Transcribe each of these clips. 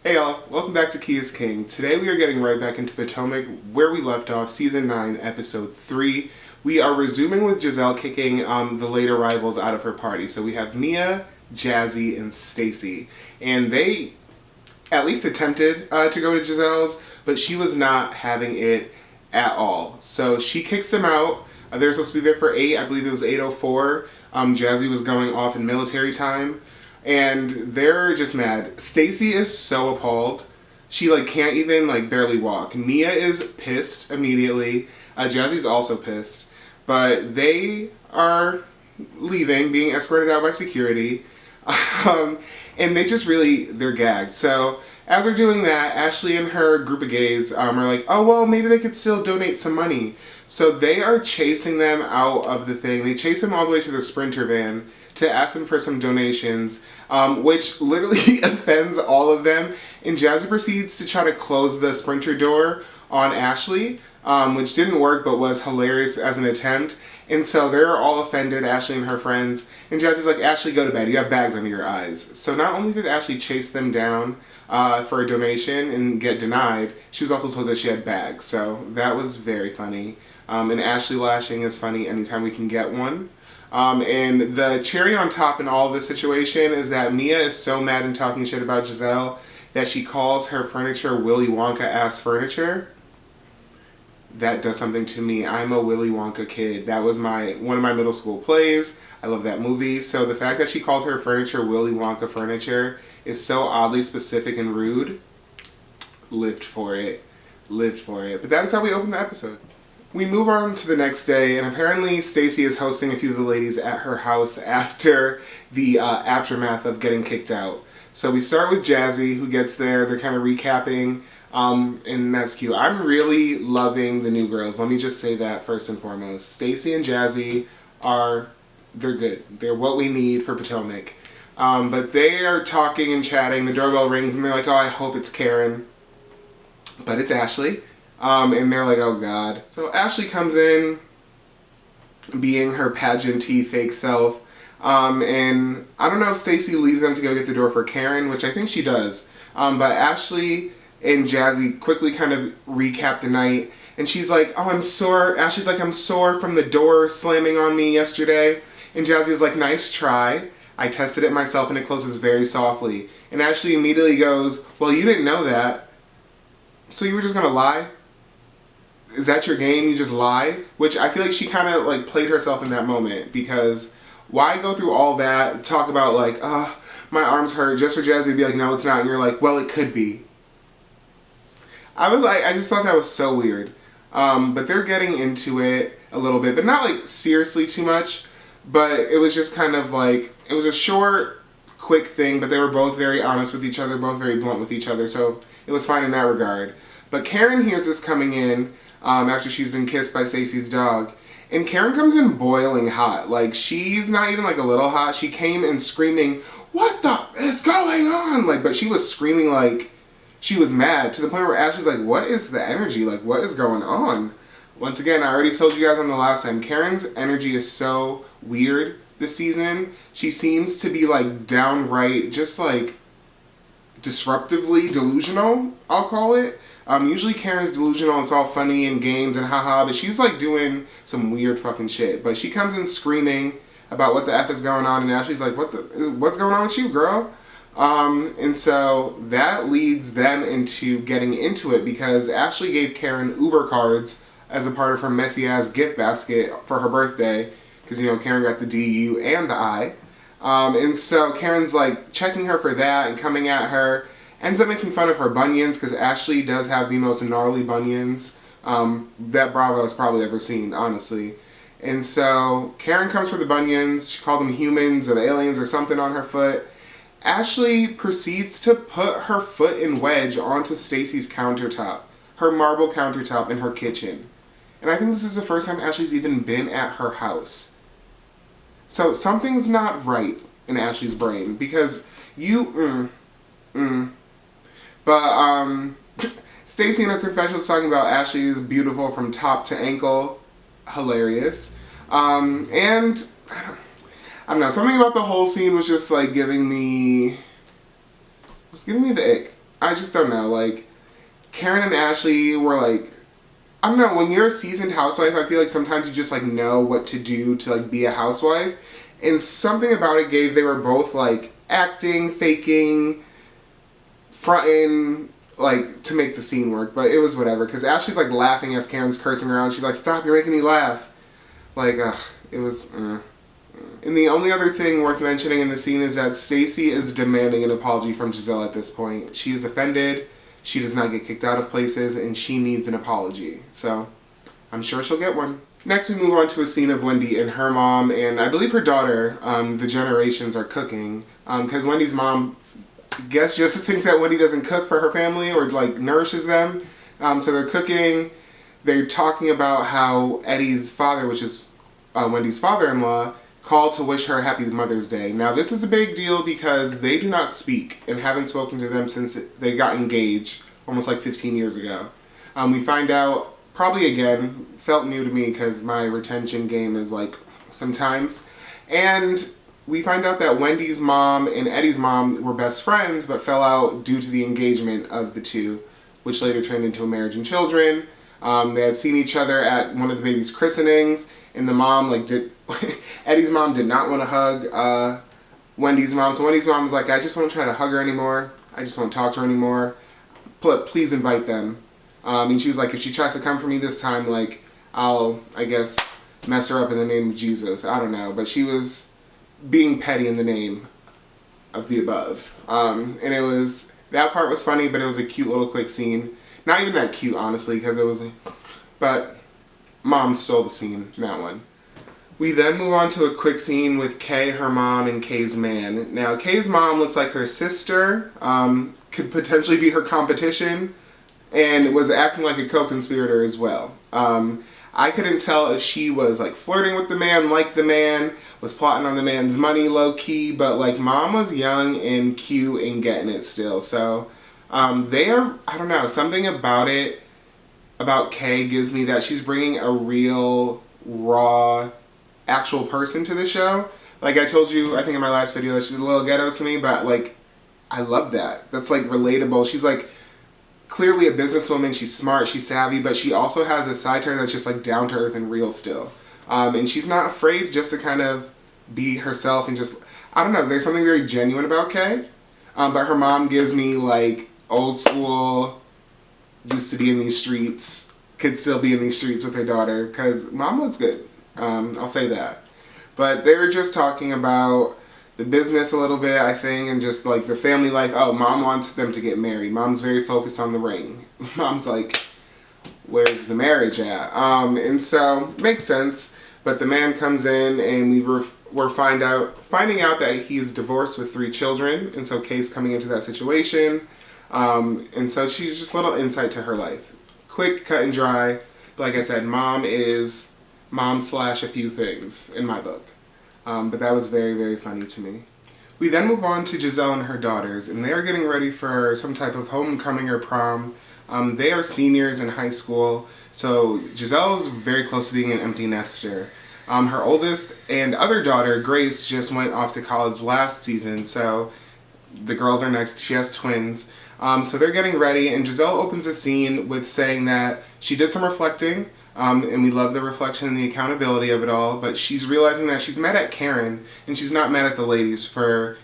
Hey y'all, welcome back to Key is King. Today we are getting right back into Potomac where we left off, Season 9, Episode 3. We are resuming with Giselle kicking the late arrivals out of her party. So we have Mia, Jazzy, and Stacy. And they at least attempted to go to Giselle's, but she was not having it at all. So she kicks them out. They were supposed to be there for 8, I believe it was 8:04. Jazzy was going off in military time. And they're just mad. Stacy is so appalled. She can't even barely walk. Mia is pissed immediately. Jazzy's also pissed. But they are leaving, being escorted out by security. And they just they're gagged. So as they're doing that, Ashley and her group of gays are like, oh, well, maybe they could still donate some money. So they are chasing them out of the thing. They chase them all the way to the Sprinter van to ask them for some donations, which literally offends all of them. And Jazzy proceeds to try to close the Sprinter door on Ashley, which didn't work but was hilarious as an attempt. And so they're all offended, Ashley and her friends. And Jazzy's like, Ashley, go to bed. You have bags under your eyes. So not only did Ashley chase them down for a donation and get denied, she was also told that she had bags. So that was very funny. And Ashley lashing is funny anytime we can get one. And the cherry on top in all of this situation is that Mia is so mad and talking shit about Giselle that she calls her furniture Willy Wonka-ass furniture. That does something to me. I'm a Willy Wonka kid. That was one of my middle school plays. I love that movie. So the fact that she called her furniture Willy Wonka furniture is so oddly specific and rude. Lived for it. Lived for it. But that is how we open the episode. We move on to the next day, and apparently Stacy is hosting a few of the ladies at her house after the aftermath of getting kicked out. So we start with Jazzy, who gets there. They're kind of recapping, and that's cute. I'm really loving the new girls. Let me just say that first and foremost. Stacy and Jazzy they're good. They're what we need for Potomac. But they are talking and chatting. The doorbell rings, and they're like, oh, I hope it's Karen. But it's Ashley. And they're like, oh god. So Ashley comes in, being her pageantee fake self. And I don't know if Stacy leaves them to go get the door for Karen, which I think she does. But Ashley and Jazzy quickly kind of recap the night. And she's like, oh, I'm sore. Ashley's like, I'm sore from the door slamming on me yesterday. And Jazzy was like, nice try. I tested it myself and it closes very softly. And Ashley immediately goes, well, you didn't know that. So you were just gonna lie? Is that your game? You just lie? Which I feel like she kind of played herself in that moment, because why go through all that, talk about my arms hurt, just for Jazzy to be like, no, it's not, and you're like, well, it could be. I just thought that was so weird. But they're getting into it a little bit, but not seriously too much, but it was just kind of it was a short, quick thing, but they were both very honest with each other, both very blunt with each other, so it was fine in that regard. But Karen hears this coming in, after she's been kissed by Stacy's dog. And Karen comes in boiling hot. She's not even a little hot. She came in screaming, what the is going on? But she was screaming she was mad, to the point where Ashley's like, what is the energy? What is going on? Once again, I already told you guys on the last time, Karen's energy is so weird this season. She seems to be downright just disruptively delusional, I'll call it. Usually Karen's delusional, it's all funny and games and haha, but she's doing some weird fucking shit. But she comes in screaming about what the F is going on, and Ashley's like, what's going on with you, girl? And so that leads them into getting into it, because Ashley gave Karen Uber cards as a part of her messy ass gift basket for her birthday, because Karen got the D, U, and the I. And so Karen's checking her for that and coming at her. Ends up making fun of her bunions, because Ashley does have the most gnarly bunions that Bravo has probably ever seen, honestly. And so Karen comes for the bunions. She called them humans or aliens or something on her foot. Ashley proceeds to put her foot in wedge onto Stacy's countertop, her marble countertop in her kitchen. And I think this is the first time Ashley's even been at her house. So something's not right in Ashley's brain, because But Stacy in her confession was talking about Ashley is beautiful from top to ankle. Hilarious. And I don't know, something about the whole scene was just giving me the ick. I just don't know. Like, Karen and Ashley were like, I don't know, when you're a seasoned housewife, I feel like sometimes you just like know what to do to like be a housewife. And something about it they were both like acting, faking, fronting, like to make the scene work. But it was whatever, because Ashley's like laughing as Karen's cursing around. She's like, stop, you're making me laugh. Like, it was... And the only other thing worth mentioning in the scene is that Stacey is demanding an apology from Giselle at this point. She is offended, she does not get kicked out of places, and she needs an apology. So, I'm sure she'll get one. Next we move on to a scene of Wendy and her mom, and I believe her daughter, the Generations, are cooking. Because Wendy's mom, I guess, just thinks that Wendy doesn't cook for her family or like nourishes them. So they're cooking. They're talking about how Eddie's father, which is Wendy's father-in-law, called to wish her a happy Mother's Day. Now this is a big deal because they do not speak and haven't spoken to them since they got engaged almost like 15 years ago. We find out, probably again, felt new to me because my retention game is like sometimes. And we find out that Wendy's mom and Eddie's mom were best friends but fell out due to the engagement of the two, which later turned into a marriage and children. They had seen each other at one of the baby's christenings, and the mom Eddie's mom did not want to hug Wendy's mom. So Wendy's mom was like, I just won't try to hug her anymore. I just won't talk to her anymore. Please invite them. And she was like, if she tries to come for me this time, like, I'll, I guess, mess her up in the name of Jesus. I don't know. But she was being petty in the name of the above. And it was, that part was funny, but it was a cute little quick scene. Not even that cute, honestly, because it was, but mom stole the scene in that one. We then move on to a quick scene with Kay, her mom, and Kay's man. Now, Kay's mom looks like her sister, could potentially be her competition, and was acting like a co-conspirator as well. I couldn't tell if she was like flirting with the man, like the man, was plotting on the man's money low-key, but like mom was young and cute and getting it still. So they are, I don't know, something about it, about Kay gives me that she's bringing a real, raw, actual person to the show. Like I told you, I think in my last video, that she's a little ghetto to me, but like, I love that. That's like relatable. She's like clearly a businesswoman. She's smart, she's savvy, but she also has a side to her that's just like down to earth and real still. And she's not afraid just to kind of be herself and just, I don't know, there's something very genuine about Kay. But her mom gives me like old school, used to be in these streets, could still be in these streets with her daughter, because mom looks good. I'll say that. But they were just talking about the business a little bit, I think, and just like the family life. Oh, mom wants them to get married. Mom's very focused on the ring. Mom's like, where's the marriage at? And so, makes sense. But the man comes in and we're finding out that he's divorced with 3 children. And so Kay's coming into that situation. And so she's just a little insight to her life. Quick, cut and dry. But like I said, mom is mom slash a few things in my book. But that was very, very funny to me. We then move on to Giselle and her daughters, and they are getting ready for some type of homecoming or prom. They are seniors in high school, so Giselle's very close to being an empty nester. Her oldest and other daughter, Grace, just went off to college last season, so the girls are next. She has twins. So they're getting ready, and Giselle opens the scene with saying that she did some reflecting, and we love the reflection and the accountability of it all, but she's realizing that she's mad at Karen, and she's not mad at the ladies for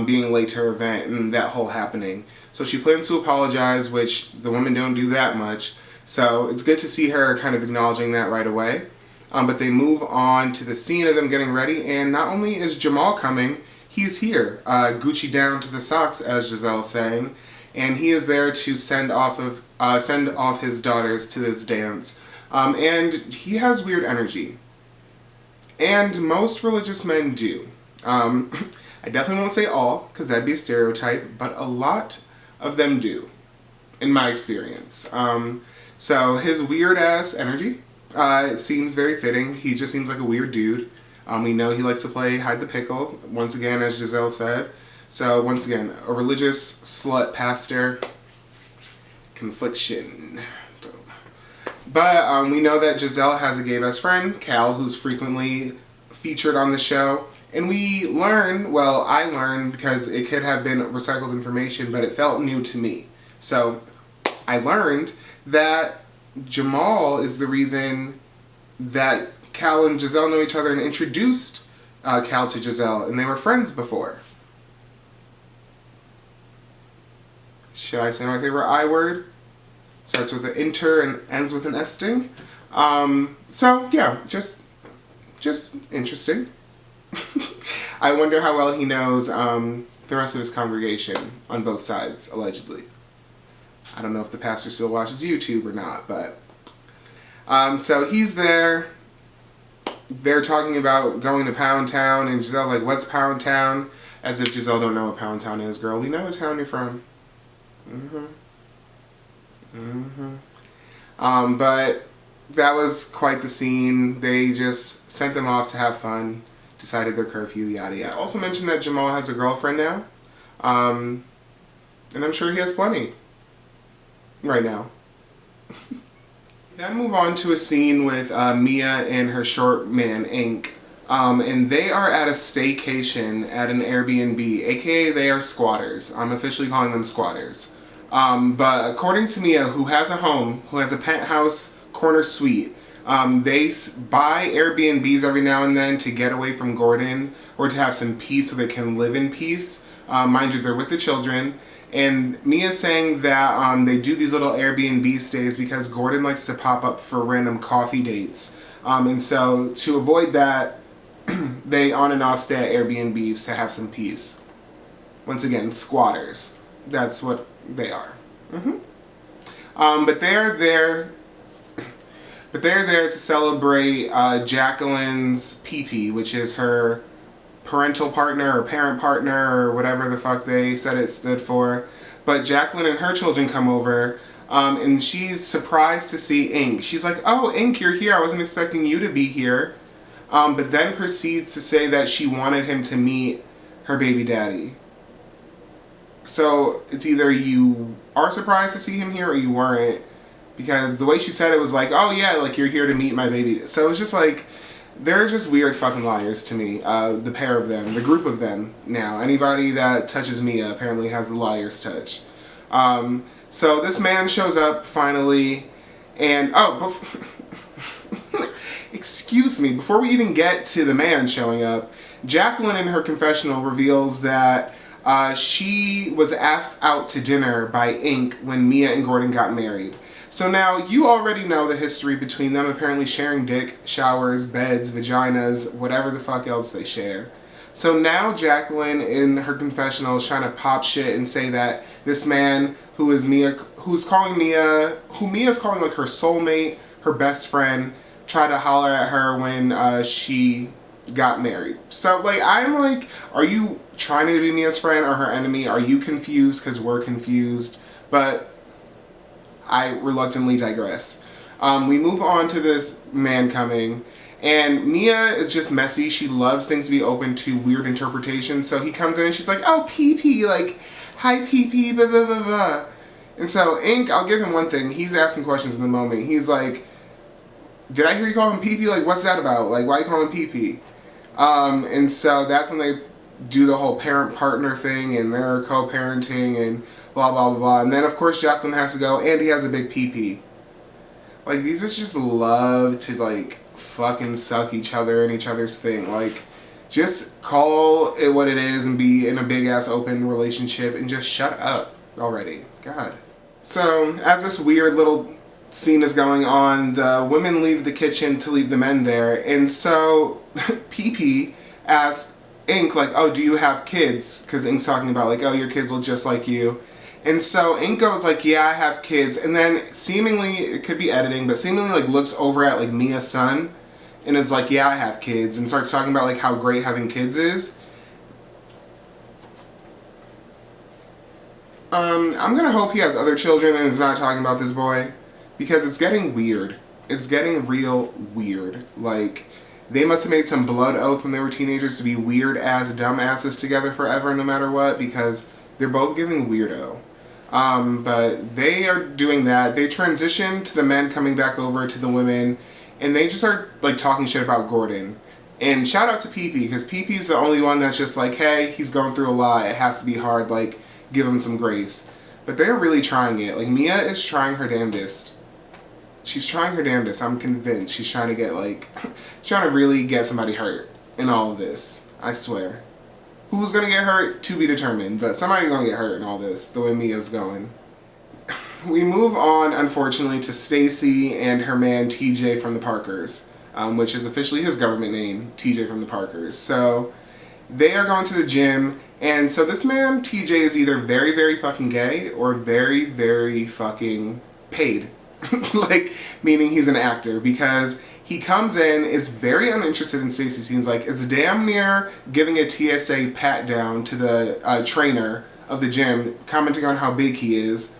being late to her event and that whole happening. So she plans to apologize, which the women don't do that much, so it's good to see her kind of acknowledging that right away. But they move on to the scene of them getting ready, and not only is Jamal coming, he's here, Gucci down to the socks, as Giselle's saying, and he is there to send off his daughters to this dance. And he has weird energy. And most religious men do. I definitely won't say all, because that'd be a stereotype, but a lot of them do, in my experience. So his weird ass energy seems very fitting. He just seems like a weird dude. We know he likes to play hide the pickle, once again, as Giselle said. So once again, a religious slut pastor. Confliction. But we know that Giselle has a gay best friend, Cal, who's frequently featured on the show. And we learn, well, I learned, because it could have been recycled information, but it felt new to me. So I learned that Jamal is the reason that Cal and Giselle know each other and introduced Cal to Giselle, and they were friends before. Should I say my favorite I word? Starts with an inter and ends with an esting. So yeah, just interesting. I wonder how well he knows the rest of his congregation on both sides, allegedly. I don't know if the pastor still watches YouTube or not, but so he's there. They're talking about going to Pound Town, and Giselle's like, "What's Pound Town?" As if Giselle don't know what Pound Town is. Girl, we know what town you're from. But that was quite the scene. They just sent them off to have fun, decided their curfew, yada yada. I also mentioned that Jamal has a girlfriend now, and I'm sure he has plenty right now. Then move on to a scene with Mia and her short man, Ink. And they are at a staycation at an Airbnb, aka they are squatters. I'm officially calling them squatters. But according to Mia, who has a home, who has a penthouse corner suite, they buy Airbnbs every now and then to get away from Gordon or to have some peace so they can live in peace. Mind you, they're with the children. And Mia's saying that they do these little Airbnb stays because Gordon likes to pop up for random coffee dates. And so to avoid that, they on and off stay at Airbnbs to have some peace. Once again, squatters. That's what they are. But they're there to celebrate Jacqueline's PP, which is her parental partner or parent partner or whatever the fuck they said it stood for. But Jacqueline and her children come over, and she's surprised to see Ink. She's like, "Oh, Ink, you're here. I wasn't expecting you to be here." But then proceeds to say that she wanted him to meet her baby daddy. So it's either you are surprised to see him here or you weren't, because the way she said it was like, "Oh yeah, like you're here to meet my baby." So it was just like, they're just weird fucking liars to me. The pair of them, the group of them now. Anybody that touches Mia apparently has the liar's touch. So this man shows up finally, and excuse me, before we even get to the man showing up, Jacqueline in her confessional reveals that she was asked out to dinner by Ink when Mia and Gordon got married. So now you already know the history between them, apparently sharing dick, showers, beds, vaginas, whatever the fuck else they share. So now Jacqueline in her confessional is trying to pop shit and say that this man who Mia's calling like her soulmate, her best friend, tried to holler at her when she got married. So like, I'm like, are you trying to be Mia's friend or her enemy? Are you confused? Because we're confused. But I reluctantly digress. We move on to this man coming, and Mia is just messy. She loves things to be open to weird interpretations. So he comes in and she's like, "Oh, PP, like, hi PP, blah, blah, blah, blah." And so Ink, I'll give him one thing. He's asking questions in the moment. He's like, "Did I hear you call him PP? Like, what's that about? Like, why you call him PP?" And so that's when they do the whole parent-partner thing, and they're co-parenting, and blah, blah, blah, blah. And then, of course, Jacqueline has to go, and he has a big pee-pee. Like, these bitches just love to, like, fucking suck each other and each other's thing. Like, just call it what it is and be in a big-ass open relationship and just shut up already. God. So, as this weird little scene is going on, the women leave the kitchen to leave the men there. And so, PP asks Ink, like, "Oh, do you have kids?" Because Ink's talking about, like, "Oh, your kids look just like you." And so Ink goes like, "Yeah, I have kids." And then seemingly, it could be editing, but seemingly like looks over at like Mia's son and is like, "Yeah, I have kids." And starts talking about like how great having kids is. I'm gonna hope he has other children and is not talking about this boy, because it's getting weird. It's getting real weird. Like, they must have made some blood oath when they were teenagers to be weird ass dumb asses together forever no matter what, because they're both giving weirdo. But they are doing that. They transition to the men coming back over to the women, and they just start like talking shit about Gordon. And shout out to PP, because PP's the only one that's just like, "Hey, he's going through a lot. It has to be hard. Like, give him some grace." But they're really trying it. Like, Mia is trying her damnedest. She's trying her damnedest. I'm convinced she's trying to get, like, she's trying to really get somebody hurt in all of this. I swear. Who's gonna get hurt? To be determined. But somebody's gonna get hurt in all this, the way Mia's going. We move on, unfortunately, to Stacy and her man TJ from the Parkers, which is officially his government name, TJ from the Parkers. So they are going to the gym, and so this man, TJ, is either very, very fucking gay or very, very fucking paid. Like, meaning he's an actor, because he comes in, is very uninterested in Stacy, seems like, is damn near giving a TSA pat down to the trainer of the gym, commenting on how big he is.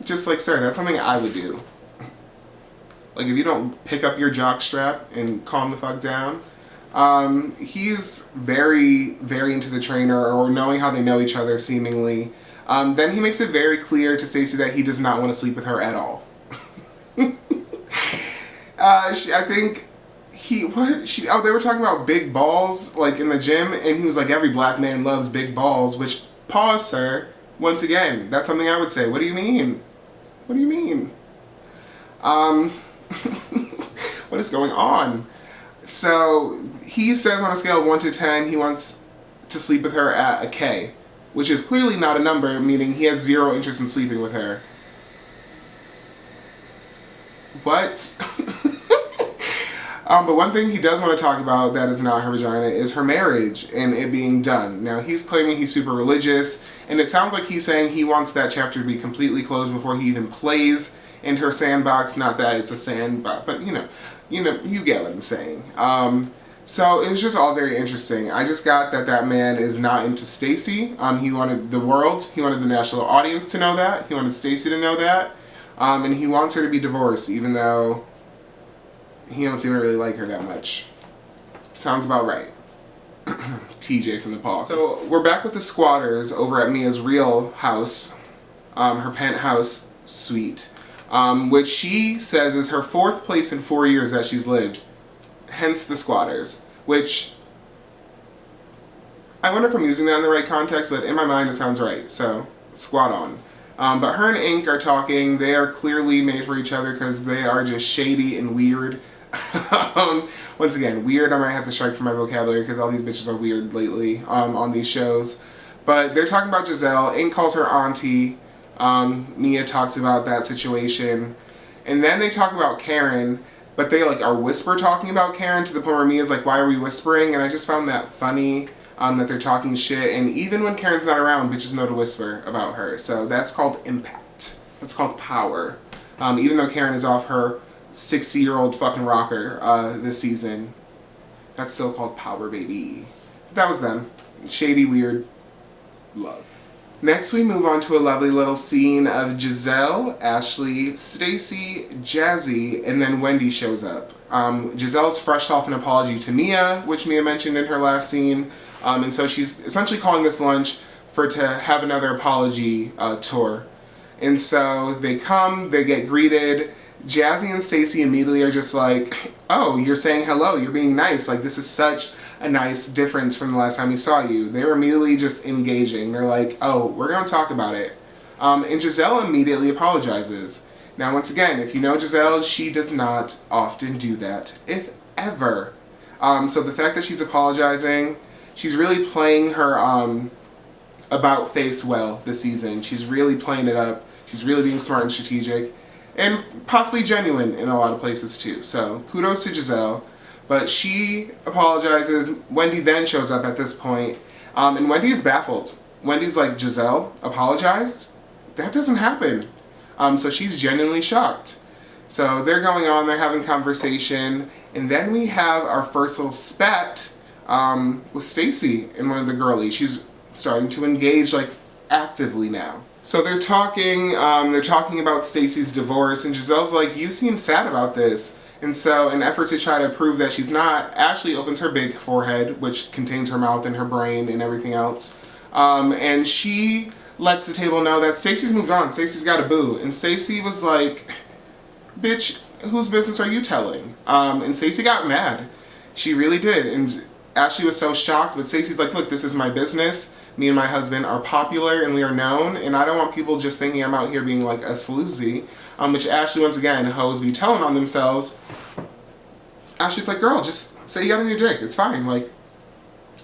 Just like, sir, that's something I would do. Like, if you don't pick up your jock strap and calm the fuck down. He's very, very into the trainer, or knowing how they know each other, seemingly. Then he makes it very clear to Stacy that he does not want to sleep with her at all. I think they were talking about big balls, like, in the gym, and he was like, every black man loves big balls, which, pause, sir. Once again, that's something I would say. What do you mean? What do you mean? What is going on? So, he says on a scale of 1 to 10, he wants to sleep with her at a K, which is clearly not a number, meaning he has zero interest in sleeping with her. What? But one thing he does want to talk about that is not her vagina is her marriage and it being done. Now, he's claiming he's super religious, and it sounds like he's saying he wants that chapter to be completely closed before he even plays in her sandbox. Not that it's a sandbox, but you get what I'm saying. So it was just all very interesting. I just got that man is not into Stacy. He wanted the world, he wanted the national audience to know that. He wanted Stacy to know that. And he wants her to be divorced, even though he don't seem to really like her that much. Sounds about right. TJ from the Paw. So we're back with the squatters over at Mia's real house, her penthouse suite, which she says is her 4th place in 4 years that she's lived. Hence the squatters, which I wonder if I'm using that in the right context, but in my mind it sounds right, so squat on. But her and Ink are talking. They are clearly made for each other because they are just shady and weird. Once again, weird, I might have to strike for my vocabulary because all these bitches are weird lately on these shows. But they're talking about Giselle. Ink calls her auntie. Mia talks about that situation. And then they talk about Karen, but they like are whisper talking about Karen to the point where Mia's like, why are we whispering? And I just found that funny. That they're talking shit, and even when Karen's not around, bitches know to whisper about her. So that's called impact. That's called power. Even though Karen is off her 60-year-old fucking rocker this season, that's still called power, baby. That was them. Shady, weird love. Next, we move on to a lovely little scene of Giselle, Ashley, Stacy, Jazzy, and then Wendy shows up. Giselle's fresh off an apology to Mia, which Mia mentioned in her last scene. And so she's essentially calling this lunch to have another apology tour. And so they come, they get greeted. Jazzy and Stacy immediately are just like, oh, you're saying hello, you're being nice. Like, this is such a nice difference from the last time we saw you. They were immediately just engaging. They're like, oh, we're going to talk about it. And Giselle immediately apologizes. Now, once again, if you know Giselle, she does not often do that, if ever. So the fact that she's apologizing, she's really playing her about face well this season. She's really playing it up. She's really being smart and strategic, and possibly genuine in a lot of places too. So kudos to Giselle. But she apologizes. Wendy then shows up at this point, and Wendy is baffled. Wendy's like, Giselle apologized? That doesn't happen. So she's genuinely shocked. So they're going on, they're having conversation, and then we have our first little spat with Stacy and one of the girlies. She's starting to engage like actively now. So they're talking about Stacy's divorce, and Giselle's like, you seem sad about this. And so in efforts to try to prove that she's not, Ashley opens her big forehead, which contains her mouth and her brain and everything else. And she lets the table know that Stacy's moved on. Stacy's got a boo. And Stacy was like, bitch, whose business are you telling? And Stacy got mad. She really did. And Ashley was so shocked, but Stacy's like, look, this is my business. me and my husband are popular and we are known, and I don't want people just thinking I'm out here being like a sloozy, which Ashley, once again, hoes be telling on themselves. Ashley's like, girl, just say you got a new dick, it's fine, like,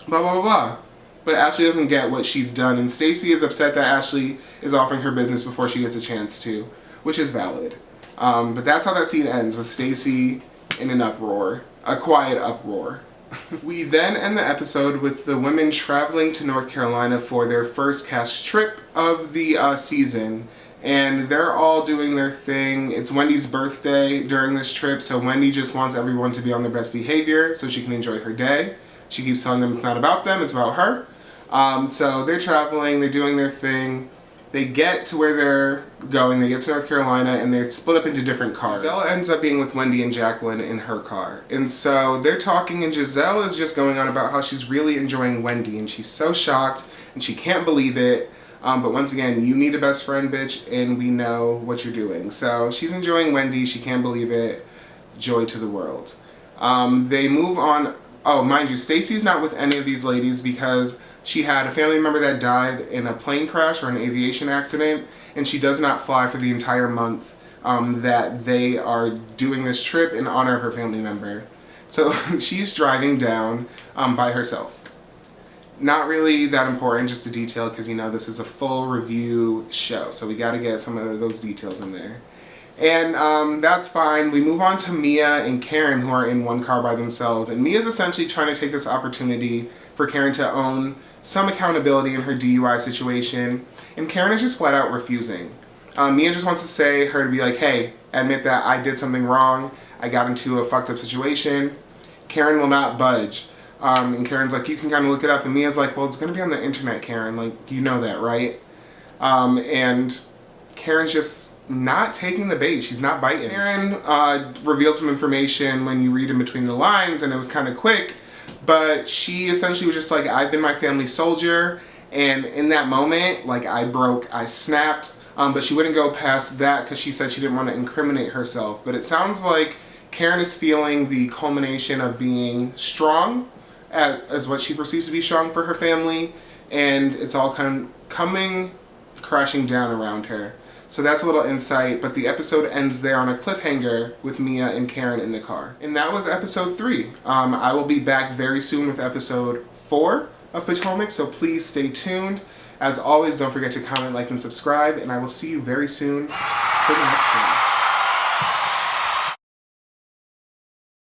blah, blah, blah, blah. But Ashley doesn't get what she's done, and Stacy is upset that Ashley is offering her business before she gets a chance to, which is valid. But that's how that scene ends, with Stacy in an uproar, a quiet uproar. We then end the episode with the women traveling to North Carolina for their first cast trip of the season, and they're all doing their thing. It's Wendy's birthday during this trip, so Wendy just wants everyone to be on their best behavior so she can enjoy her day. She keeps telling them it's not about them, it's about her. So they're traveling, they're doing their thing. They get to where they're going, they get to North Carolina, and they're split up into different cars. Giselle ends up being with Wendy and Jacqueline in her car. And so they're talking, and Giselle is just going on about how she's really enjoying Wendy, and she's so shocked, and she can't believe it. But once again, you need a best friend, bitch, and we know what you're doing. So she's enjoying Wendy, she can't believe it. Joy to the world. They move on. Oh, mind you, Stacy's not with any of these ladies because she had a family member that died in a plane crash or an aviation accident, and she does not fly for the entire month that they are doing this trip in honor of her family member. So she's driving down by herself. Not really that important, just a detail, because you know this is a full review show, so we got to get some of those details in there. And that's fine. We move on to Mia and Karen, who are in one car by themselves, and Mia's essentially trying to take this opportunity for Karen to own some accountability in her DUI situation, and Karen is just flat out refusing. Mia just wants to say her to be like, hey, admit that I did something wrong, I got into a fucked up situation. Karen will not budge. And Karen's like, you can kind of look it up, and Mia's like, well, it's going to be on the internet, Karen, like, you know that, right? And Karen's just not taking the bait, she's not biting. Karen reveals some information when you read in between the lines, and it was kind of quick, but she essentially was just like, I've been my family's soldier, and in that moment, like, I broke, I snapped, but she wouldn't go past that because she said she didn't want to incriminate herself. But it sounds like Karen is feeling the culmination of being strong, as what she perceives to be strong for her family, and it's all coming crashing down around her. So that's a little insight, but the episode ends there on a cliffhanger with Mia and Karen in the car. And that was episode 3. I will be back very soon with episode 4 of Potomac, so please stay tuned. As always, don't forget to comment, like, and subscribe, and I will see you very soon for the next one.